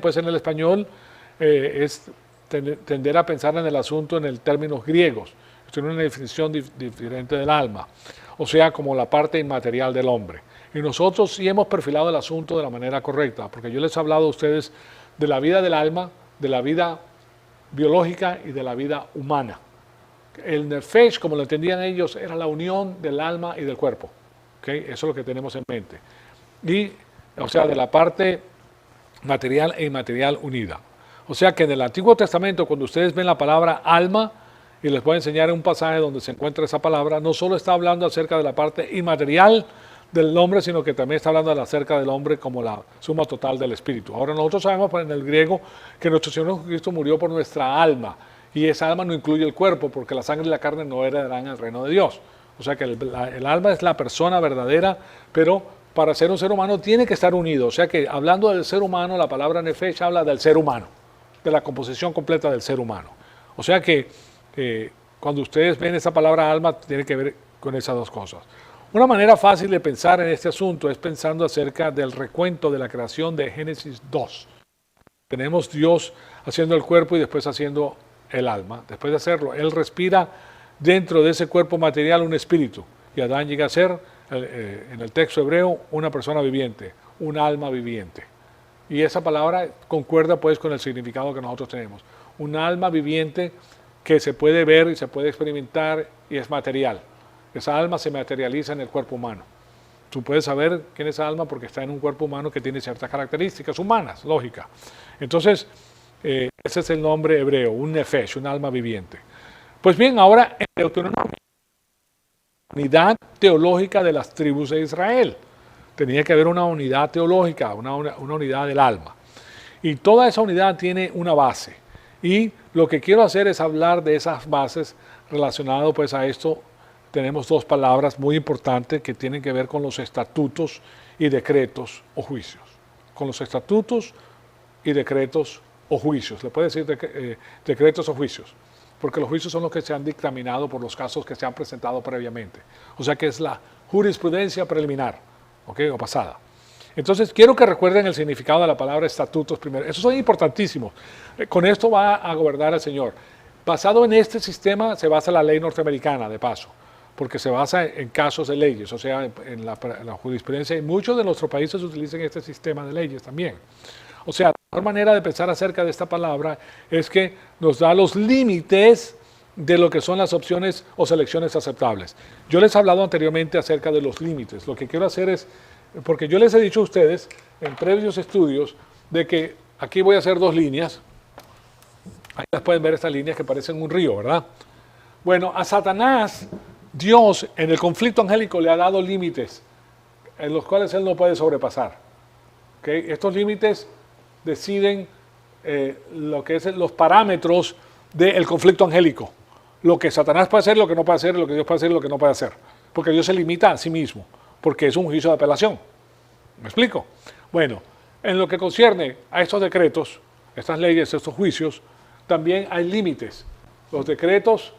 pues en el español es tender a pensar en el asunto en términos griegos. Tiene una definición diferente del alma, o sea, como la parte inmaterial del hombre. Y nosotros sí hemos perfilado el asunto de la manera correcta, porque yo les he hablado a ustedes de la vida del alma, de la vida biológica y de la vida humana. El nefesh, como lo entendían ellos, era la unión del alma y del cuerpo. ¿Okay? Eso es lo que tenemos en mente. Y, o sea, de la parte material e inmaterial unida. O sea que en el Antiguo Testamento, cuando ustedes ven la palabra alma, y les voy a enseñar un pasaje donde se encuentra esa palabra, no solo está hablando acerca de la parte inmaterial del hombre, sino que también está hablando acerca del hombre como la suma total del espíritu. Ahora nosotros sabemos en el griego que nuestro Señor Jesucristo murió por nuestra alma, y esa alma no incluye el cuerpo, porque la sangre y la carne no heredarán el reino de Dios. O sea que el alma es la persona verdadera, pero para ser un ser humano tiene que estar unido. O sea que hablando del ser humano, la palabra nefesh habla del ser humano, de la composición completa del ser humano. O sea que cuando ustedes ven esa palabra alma, tiene que ver con esas dos cosas. Una manera fácil de pensar en este asunto es pensando acerca del recuento de la creación de Génesis 2. Tenemos Dios haciendo el cuerpo y después haciendo el alma. Después de hacerlo, Él respira dentro de ese cuerpo material un espíritu. Y Adán llega a ser, en el texto hebreo, una persona viviente, un alma viviente. Y esa palabra concuerda pues con el significado que nosotros tenemos. Un alma viviente que se puede ver y se puede experimentar y es material. Esa alma se materializa en el cuerpo humano. Tú puedes saber quién es esa alma porque está en un cuerpo humano que tiene ciertas características humanas, lógica. Entonces, ese es el nombre hebreo, un nefesh, un alma viviente. Pues bien, ahora en Deuteronomio, unidad teológica de las tribus de Israel. Tenía que haber una unidad teológica, una unidad del alma. Y toda esa unidad tiene una base. Y lo que quiero hacer es hablar de esas bases relacionado pues a esto. Tenemos dos palabras muy importantes que tienen que ver con los estatutos y decretos o juicios. Con los estatutos y decretos o juicios. Le puede decir decretos o juicios, porque los juicios son los que se han dictaminado por los casos que se han presentado previamente. O sea que es la jurisprudencia preliminar, ¿okay? O pasada. Entonces, quiero que recuerden el significado de la palabra estatutos primero. Esos son importantísimos. Con esto va a gobernar el Señor. Basado en este sistema se basa la ley norteamericana, de paso, porque se basa en casos de leyes, o sea, en la jurisprudencia. Y muchos de nuestros países utilizan este sistema de leyes también. O sea, la mejor manera de pensar acerca de esta palabra es que nos da los límites de lo que son las opciones o selecciones aceptables. Yo les he hablado anteriormente acerca de los límites. Lo que quiero hacer es, porque yo les he dicho a ustedes en previos estudios de que aquí voy a hacer dos líneas. Ahí las pueden ver, estas líneas que parecen un río, ¿verdad? Bueno, a Satanás, Dios en el conflicto angélico le ha dado límites en los cuales él no puede sobrepasar. ¿Okay? Estos límites deciden lo que es los parámetros del conflicto angélico. Lo que Satanás puede hacer, lo que no puede hacer, lo que Dios puede hacer y lo que no puede hacer. Porque Dios se limita a sí mismo, porque es un juicio de apelación. ¿Me explico? Bueno, en lo que concierne a estos decretos, estas leyes, estos juicios, también hay límites. Los decretos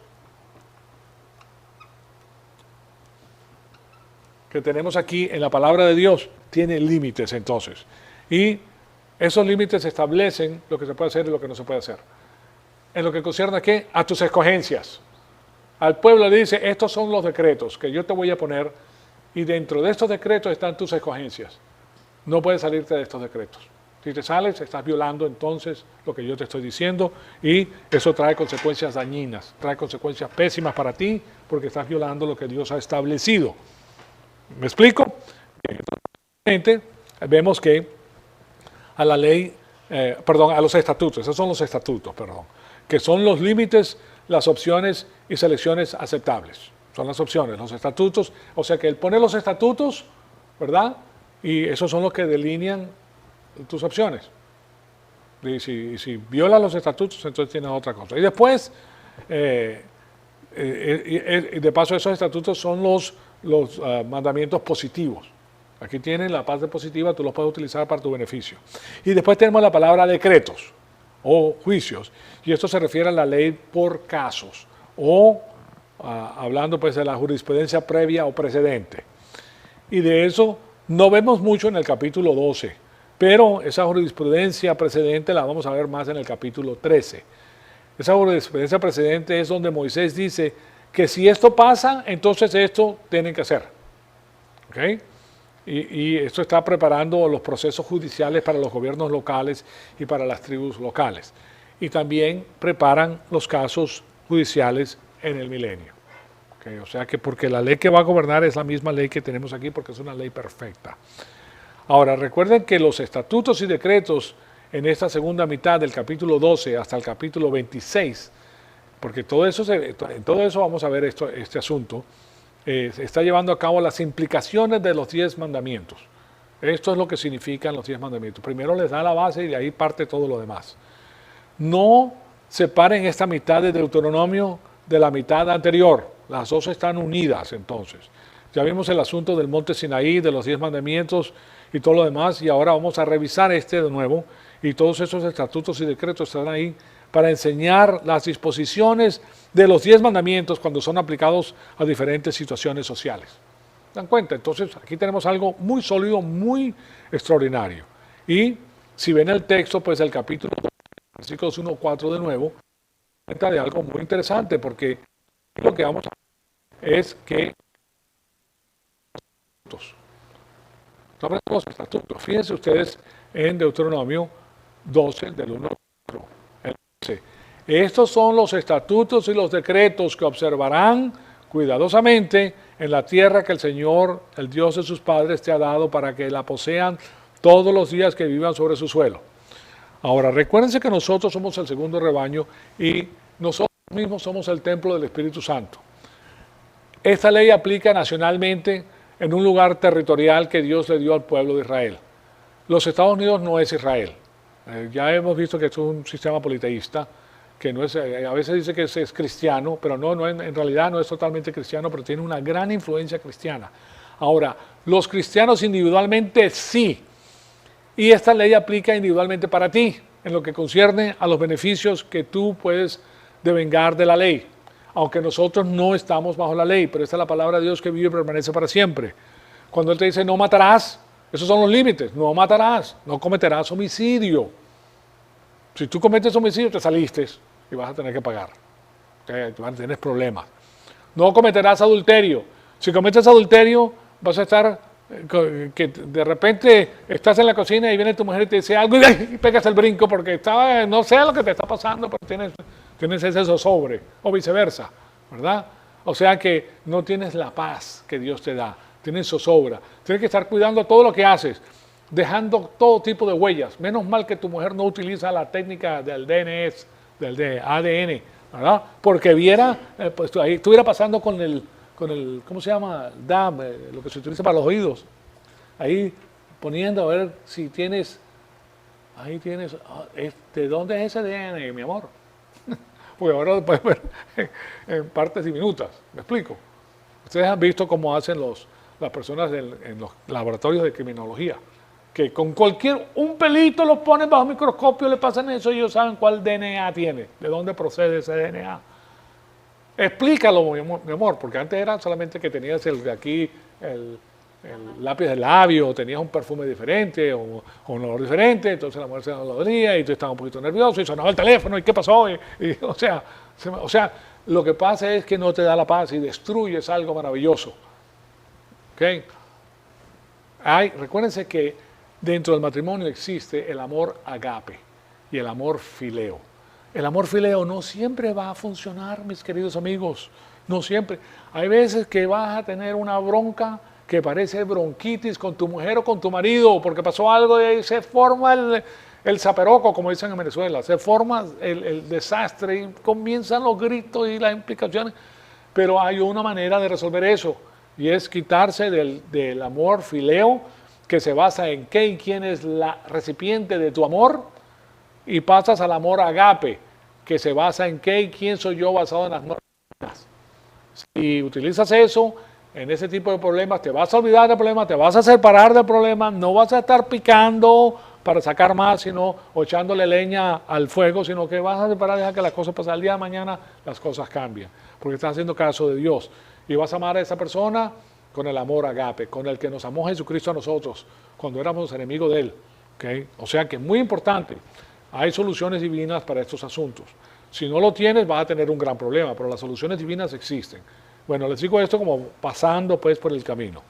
que tenemos aquí en la palabra de Dios tienen límites entonces. Y esos límites establecen lo que se puede hacer y lo que no se puede hacer. En lo que concierne ¿a qué? A tus escogencias. Al pueblo le dice, estos son los decretos que yo te voy a poner y dentro de estos decretos están tus escogencias. No puedes salirte de estos decretos. Si te sales, estás violando entonces lo que yo te estoy diciendo y eso trae consecuencias dañinas, trae consecuencias pésimas para ti porque estás violando lo que Dios ha establecido. ¿Me explico? Entonces, vemos que a la ley, a los estatutos, esos son los estatutos, que son los límites, las opciones y selecciones aceptables. Son las opciones, los estatutos, o sea que él pone los estatutos, ¿verdad? Y esos son los que delinean tus opciones. Y si viola los estatutos, entonces tiene otra cosa. Y después, de paso, esos estatutos son los mandamientos positivos. Aquí tienen la parte positiva, tú los puedes utilizar para tu beneficio. Y después tenemos la palabra decretos o juicios. Y esto se refiere a la ley por casos o hablando pues de la jurisprudencia previa o precedente. Y de eso no vemos mucho en el capítulo 12 Pero esa jurisprudencia precedente la vamos a ver más en el capítulo 13. Esa jurisprudencia precedente es donde Moisés dice que si esto pasa, entonces esto tienen que hacer. ¿Okay? Y esto está preparando los procesos judiciales para los gobiernos locales y para las tribus locales. Y también preparan los casos judiciales en el milenio. ¿Okay? O sea que porque la ley que va a gobernar es la misma ley que tenemos aquí porque es una ley perfecta. Ahora, recuerden que los estatutos y decretos en esta segunda mitad del capítulo 12 hasta el capítulo 26, porque en todo eso vamos a ver este asunto, se está llevando a cabo las implicaciones de los 10 mandamientos. Esto es lo que significan los 10 mandamientos. Primero les da la base y de ahí parte todo lo demás. No separen esta mitad de Deuteronomio de la mitad anterior. Las dos están unidas entonces. Ya vimos el asunto del monte Sinaí, de los 10 mandamientos y todo lo demás, y ahora vamos a revisar este de nuevo, y todos esos estatutos y decretos están ahí para enseñar las disposiciones de los 10 mandamientos cuando son aplicados a diferentes situaciones sociales. ¿Se dan cuenta? Entonces aquí tenemos algo muy sólido, muy extraordinario. Y si ven el texto, pues el capítulo 2, versículos 1 4 de nuevo, cuenta de algo muy interesante, porque lo que vamos a ver es que sobre los estatutos. Fíjense ustedes en Deuteronomio 12, del 1 al 4. Dice, estos son los estatutos y los decretos que observarán cuidadosamente en la tierra que el Señor, el Dios de sus padres, te ha dado para que la posean todos los días que vivan sobre su suelo. Ahora, recuérdense que nosotros somos el segundo rebaño y nosotros mismos somos el templo del Espíritu Santo. Esta ley aplica nacionalmente en un lugar territorial que Dios le dio al pueblo de Israel. Los Estados Unidos no es Israel. Ya hemos visto que es un sistema politeísta, que no es, a veces dice que es cristiano, pero en realidad no es totalmente cristiano, pero tiene una gran influencia cristiana. Ahora, los cristianos individualmente sí, y esta ley aplica individualmente para ti, en lo que concierne a los beneficios que tú puedes devengar de la ley. Aunque nosotros no estamos bajo la ley, pero esta es la palabra de Dios que vive y permanece para siempre. Cuando Él te dice no matarás, esos son los límites. No matarás, no cometerás homicidio. Si tú cometes homicidio, te saliste y vas a tener que pagar. Tienes problemas. No cometerás adulterio. Si cometes adulterio, vas a estar, que de repente estás en la cocina y viene tu mujer y te dice algo y pegas el brinco porque no sé lo que te está pasando, pero tienes ese zozobra, o viceversa, ¿verdad? O sea que no tienes la paz que Dios te da, tienes zozobra. Tienes que estar cuidando todo lo que haces, dejando todo tipo de huellas. Menos mal que tu mujer no utiliza la técnica del DNS, del ADN, ¿verdad? Porque pues ahí estuviera pasando con el, ¿cómo se llama? DAM, lo que se utiliza para los oídos. Ahí poniendo a ver si tienes, ahí tienes, ¿de dónde es ese DNA, mi amor? Porque ahora lo puedes ver en partes diminutas, ¿me explico? Ustedes han visto cómo hacen las personas en los laboratorios de criminología, que con un pelito lo ponen bajo microscopio, le pasan eso y ellos saben cuál DNA tiene, de dónde procede ese DNA. Explícalo, mi amor, porque antes era solamente que tenías el lápiz del labio, o tenías un perfume diferente, o un olor diferente, entonces la mujer se lo olía y tú estabas un poquito nervioso y sonaba el teléfono, ¿y qué pasó? O sea, lo que pasa es que no te da la paz y destruyes algo maravilloso. ¿Okay? Recuérdense que dentro del matrimonio existe el amor agape y el amor fileo. El amor fileo no siempre va a funcionar, mis queridos amigos, no siempre. Hay veces que vas a tener una bronca que parece bronquitis con tu mujer o con tu marido, porque pasó algo y ahí se forma el zaperoco, como dicen en Venezuela, se forma el desastre y comienzan los gritos y las implicaciones, pero hay una manera de resolver eso, y es quitarse del amor fileo, que se basa en qué y quién es la recipiente de tu amor, y pasas al amor agape, que se basa en qué y quién soy yo basado en las normas. Si utilizas eso en ese tipo de problemas, te vas a olvidar del problema, te vas a separar del problema, no vas a estar picando para sacar más, o echándole leña al fuego, sino que vas a separar, dejar que las cosas pasen. Al día de mañana las cosas cambian, porque estás haciendo caso de Dios. Y vas a amar a esa persona con el amor agape, con el que nos amó Jesucristo a nosotros, cuando éramos enemigos de Él. ¿Okay? O sea que es muy importante. Hay soluciones divinas para estos asuntos. Si no lo tienes, vas a tener un gran problema, pero las soluciones divinas existen. Bueno, les digo esto como pasando pues por el camino.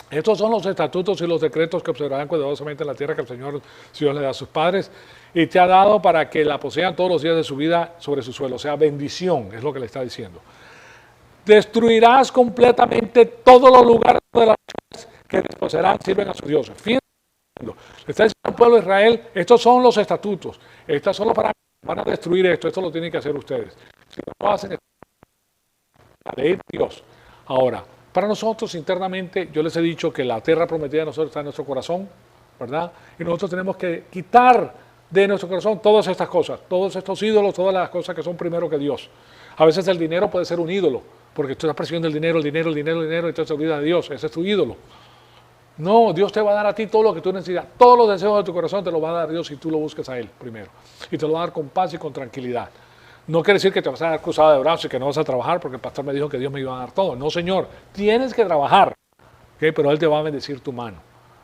Estos son los estatutos y los decretos que observarán cuidadosamente en la tierra que el Señor Dios le da a sus padres y te ha dado para que la posean todos los días de su vida sobre su suelo. O sea, bendición, es lo que le está diciendo. Destruirás completamente todos los lugares de las naciones que desposeerán, sirven a sus dioses. Fíjense, le está diciendo al pueblo de Israel, estos son los estatutos, estas son los parámetros, van a destruir esto lo tienen que hacer ustedes. Si no lo hacen, la ley de Dios. Ahora, para nosotros internamente, yo les he dicho que la tierra prometida de nosotros está en nuestro corazón, ¿verdad? Y nosotros tenemos que quitar de nuestro corazón todas estas cosas, todos estos ídolos, todas las cosas que son primero que Dios. A veces el dinero puede ser un ídolo, porque tú estás persiguiendo el dinero, y entonces te olvidas de Dios, ese es tu ídolo. No, Dios te va a dar a ti todo lo que tú necesitas, todos los deseos de tu corazón te los va a dar Dios si tú lo buscas a Él primero. Y te lo va a dar con paz y con tranquilidad. No quiere decir que te vas a dar cruzada de brazos y que no vas a trabajar porque el pastor me dijo que Dios me iba a dar todo. No, Señor, tienes que trabajar, ¿okay? Pero Él te va a bendecir tu mano.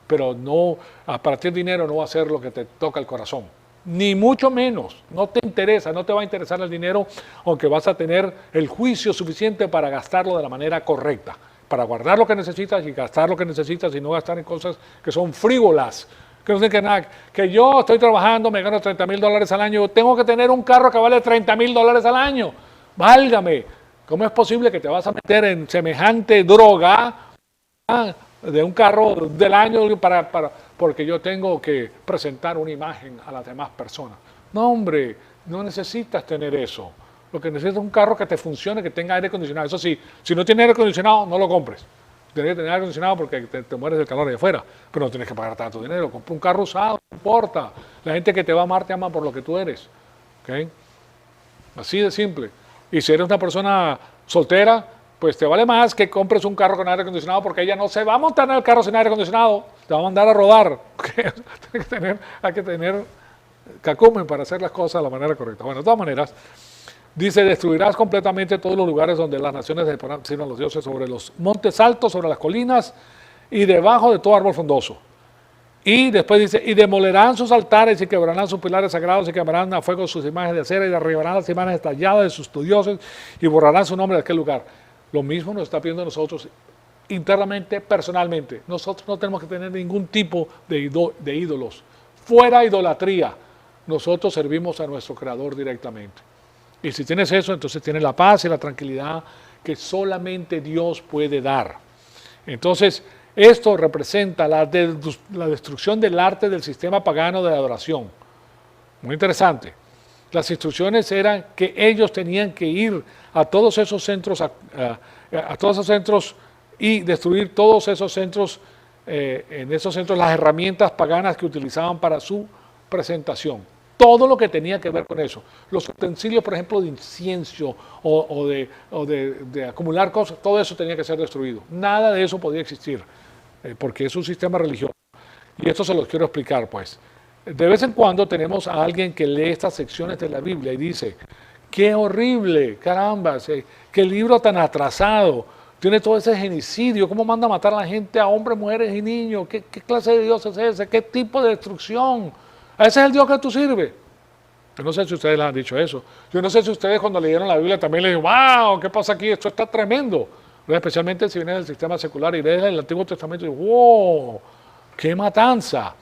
Pero no, para ti el dinero no va a ser lo que te toca el corazón. Ni mucho menos, no te interesa, no te va a interesar el dinero, aunque vas a tener el juicio suficiente para gastarlo de la manera correcta, para guardar lo que necesitas y gastar lo que necesitas y no gastar en cosas que son frívolas, que no tienen que nada, que yo estoy trabajando, me gano $30,000 al año, tengo que tener un carro que vale $30,000 al año, válgame, ¿cómo es posible que te vas a meter en semejante droga de un carro del año porque yo tengo que presentar una imagen a las demás personas? No, hombre, no necesitas tener eso. Lo que necesitas es un carro que te funcione, que tenga aire acondicionado. Eso sí, si no tiene aire acondicionado, no lo compres. Tienes que tener aire acondicionado porque te mueres del calor de afuera, pero no tienes que pagar tanto dinero. Compra un carro usado, no importa. La gente que te va a amar te ama por lo que tú eres. ¿Okay? Así de simple. Y si eres una persona soltera, pues te vale más que compres un carro con aire acondicionado porque ella no se va a montar en el carro sin aire acondicionado, te va a mandar a rodar. Hay que tener cacumen para hacer las cosas de la manera correcta. Bueno, de todas maneras, dice, destruirás completamente todos los lugares donde las naciones sirvan a los dioses, sobre los montes altos, sobre las colinas y debajo de todo árbol frondoso. Y después dice, y demolerán sus altares y quebrarán sus pilares sagrados y quemarán a fuego sus imágenes de acera y derribarán las imágenes talladas de sus dioses y borrarán su nombre de aquel lugar. Lo mismo nos está pidiendo a nosotros internamente, personalmente. Nosotros no tenemos que tener ningún tipo de ídolos. Fuera idolatría. Nosotros servimos a nuestro Creador directamente. Y si tienes eso, entonces tienes la paz y la tranquilidad que solamente Dios puede dar. Entonces, esto representa la destrucción del arte del sistema pagano de adoración. Muy interesante. Las instrucciones eran que ellos tenían que ir a todos esos centros, a todos esos centros y destruir todos esos centros, en esos centros las herramientas paganas que utilizaban para su presentación. Todo lo que tenía que ver con eso. Los utensilios, por ejemplo, de incienso o de acumular cosas, todo eso tenía que ser destruido. Nada de eso podía existir, porque es un sistema religioso. Y esto se los quiero explicar, pues. De vez en cuando tenemos a alguien que lee estas secciones de la Biblia y dice, qué horrible, caramba, qué libro tan atrasado, tiene todo ese genocidio, cómo manda a matar a la gente, a hombres, mujeres y niños, qué clase de Dios es ese, qué tipo de destrucción, ese es el Dios que tú sirves. Yo no sé si ustedes les han dicho eso, yo no sé si ustedes cuando leyeron la Biblia también les dijeron, wow, ¿qué pasa aquí? Esto está tremendo, especialmente si viene del sistema secular y lees el Antiguo Testamento y dices, wow, qué matanza.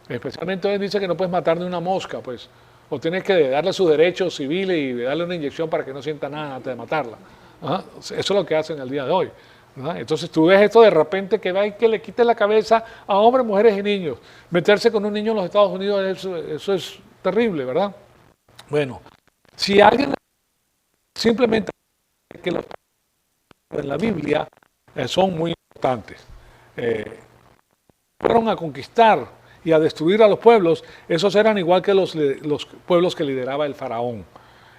Especialmente hoy dice que no puedes matar ni una mosca, pues, o tienes que darle sus derechos civiles y darle una inyección para que no sienta nada antes de matarla. ¿Ah? Eso es lo que hacen el día de hoy. ¿Ah? Entonces tú ves esto de repente que va y que le quite la cabeza a hombres, mujeres y niños. Meterse con un niño en los Estados Unidos, eso es terrible, ¿verdad? Bueno, si alguien simplemente que los en la Biblia son muy importantes. Fueron a conquistar y a destruir a los pueblos, esos eran igual que los pueblos que lideraba el faraón.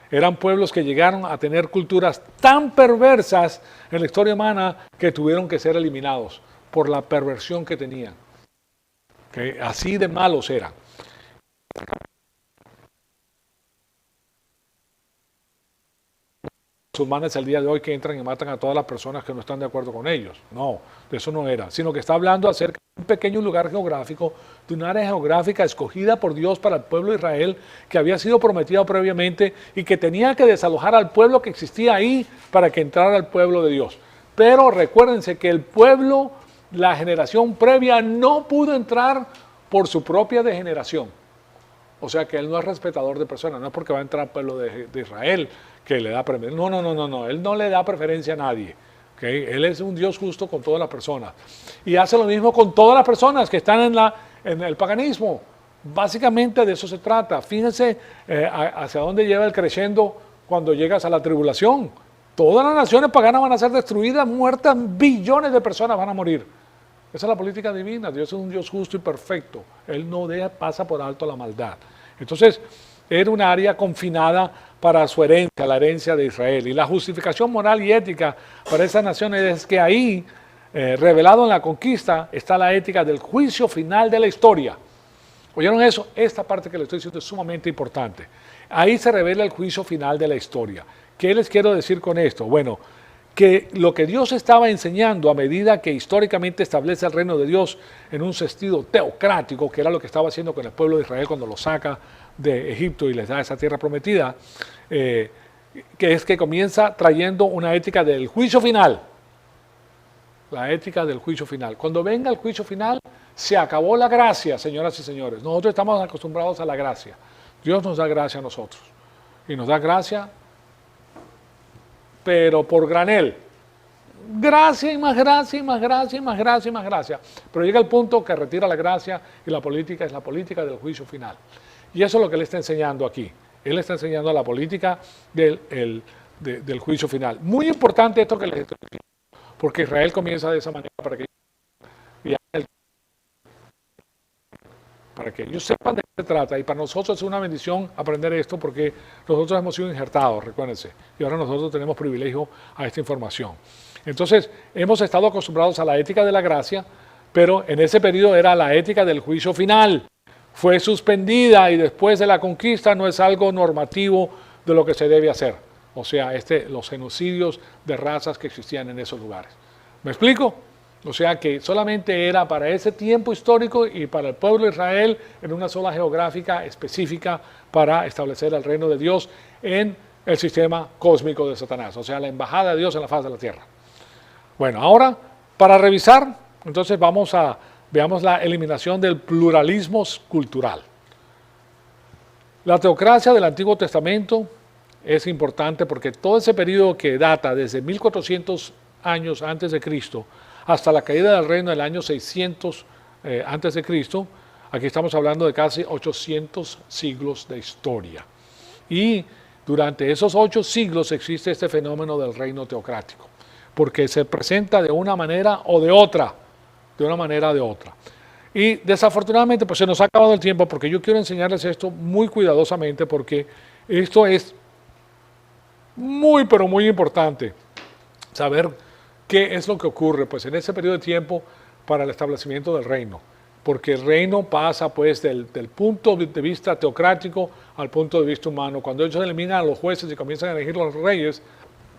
Eran pueblos que llegaron a tener culturas tan perversas en la historia humana que tuvieron que ser eliminados por la perversión que tenían. Que así de malos eran. musulmanes el día de hoy que entran y matan a todas las personas que no están de acuerdo con ellos. No, de eso no era, sino que está hablando acerca de un pequeño lugar geográfico, de un área geográfica escogida por Dios para el pueblo de Israel, que había sido prometida previamente y que tenía que desalojar al pueblo que existía ahí para que entrara el pueblo de Dios. Pero recuérdense que el pueblo, la generación previa, no pudo entrar por su propia degeneración. O sea que él no es respetador de personas, no es porque va a entrar el pueblo de Israel que le da preferencia. No, él no le da preferencia a nadie. ¿Okay? Él es un Dios justo con todas las personas. Y hace lo mismo con todas las personas que están en el paganismo. Básicamente de eso se trata. Fíjense hacia dónde lleva el creciendo cuando llegas a la tribulación. Todas las naciones paganas van a ser destruidas, muertas, billones de personas van a morir. Esa es la política divina. Dios es un Dios justo y perfecto. Él no pasa por alto la maldad. Entonces, era un área confinada para su herencia, la herencia de Israel. Y la justificación moral y ética para esas naciones es que ahí, revelado en la conquista, está la ética del juicio final de la historia. ¿Oyeron eso? Esta parte que les estoy diciendo es sumamente importante. Ahí se revela el juicio final de la historia. ¿Qué les quiero decir con esto? Bueno, que lo que Dios estaba enseñando a medida que históricamente establece el reino de Dios en un sentido teocrático, que era lo que estaba haciendo con el pueblo de Israel cuando lo saca de Egipto y les da esa tierra prometida, que es que comienza trayendo una ética del juicio final. La ética del juicio final. Cuando venga el juicio final, se acabó la gracia, señoras y señores. Nosotros estamos acostumbrados a la gracia. Dios nos da gracia a nosotros. Y nos da gracia, pero por granel. Gracia y más gracia y más gracia y más gracia y más gracia. Pero llega el punto que retira la gracia y la política es la política del juicio final. Y eso es lo que él está enseñando aquí. Él está enseñando la política del juicio final. Muy importante esto que les estoy diciendo, porque Israel comienza de esa manera para que ellos sepan de qué se trata. Y para nosotros es una bendición aprender esto porque nosotros hemos sido injertados, recuérdense. Y ahora nosotros tenemos privilegio a esta información. Entonces, hemos estado acostumbrados a la ética de la gracia, pero en ese periodo era la ética del juicio final. Fue suspendida y después de la conquista no es algo normativo de lo que se debe hacer. O sea, los genocidios de razas que existían en esos lugares. ¿Me explico? O sea que solamente era para ese tiempo histórico y para el pueblo de Israel en una zona geográfica específica para establecer el reino de Dios en el sistema cósmico de Satanás. O sea, la embajada de Dios en la faz de la tierra. Bueno, ahora para revisar, entonces veamos la eliminación del pluralismo cultural. La teocracia del Antiguo Testamento es importante porque todo ese periodo que data desde 1400 años antes de Cristo hasta la caída del reino del año 600 antes de Cristo, aquí estamos hablando de casi 800 siglos de historia. Y durante esos 8 siglos existe este fenómeno del reino teocrático, porque se presenta de una manera o de otra, Y desafortunadamente pues se nos ha acabado el tiempo porque yo quiero enseñarles esto muy cuidadosamente porque esto es muy pero muy importante saber qué es lo que ocurre pues en ese periodo de tiempo para el establecimiento del reino, porque el reino pasa pues del punto de vista teocrático al punto de vista humano. Cuando ellos eliminan a los jueces y comienzan a elegir a los reyes,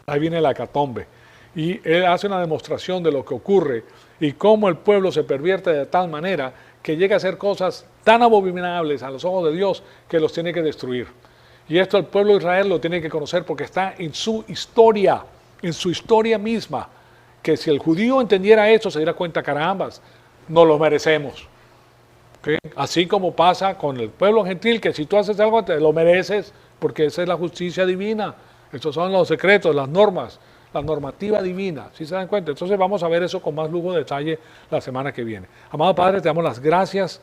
ahí viene la hecatombe. Y él hace una demostración de lo que ocurre y cómo el pueblo se pervierte de tal manera que llega a hacer cosas tan abominables a los ojos de Dios que los tiene que destruir. Y esto el pueblo de Israel lo tiene que conocer porque está en su historia misma, que si el judío entendiera eso se diera cuenta, carambas, nos lo merecemos. ¿Okay? Así como pasa con el pueblo gentil, que si tú haces algo te lo mereces porque esa es la justicia divina. Estos son los secretos, las normas, la normativa divina, ¿sí se dan cuenta? Entonces vamos a ver eso con más lujo de detalle la semana que viene. Amado Padre, te damos las gracias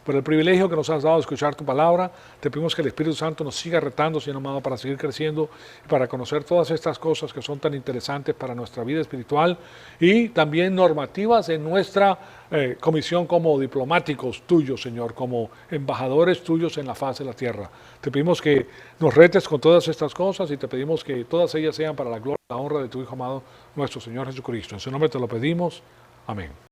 por el privilegio que nos has dado de escuchar tu palabra. Te pedimos que el Espíritu Santo nos siga retando, Señor amado, para seguir creciendo y para conocer todas estas cosas que son tan interesantes para nuestra vida espiritual y también normativas en nuestra comisión como diplomáticos tuyos, Señor, como embajadores tuyos en la faz de la tierra. Te pedimos que nos retes con todas estas cosas y te pedimos que todas ellas sean para la gloria y la honra de tu Hijo amado, nuestro Señor Jesucristo. En su nombre te lo pedimos. Amén.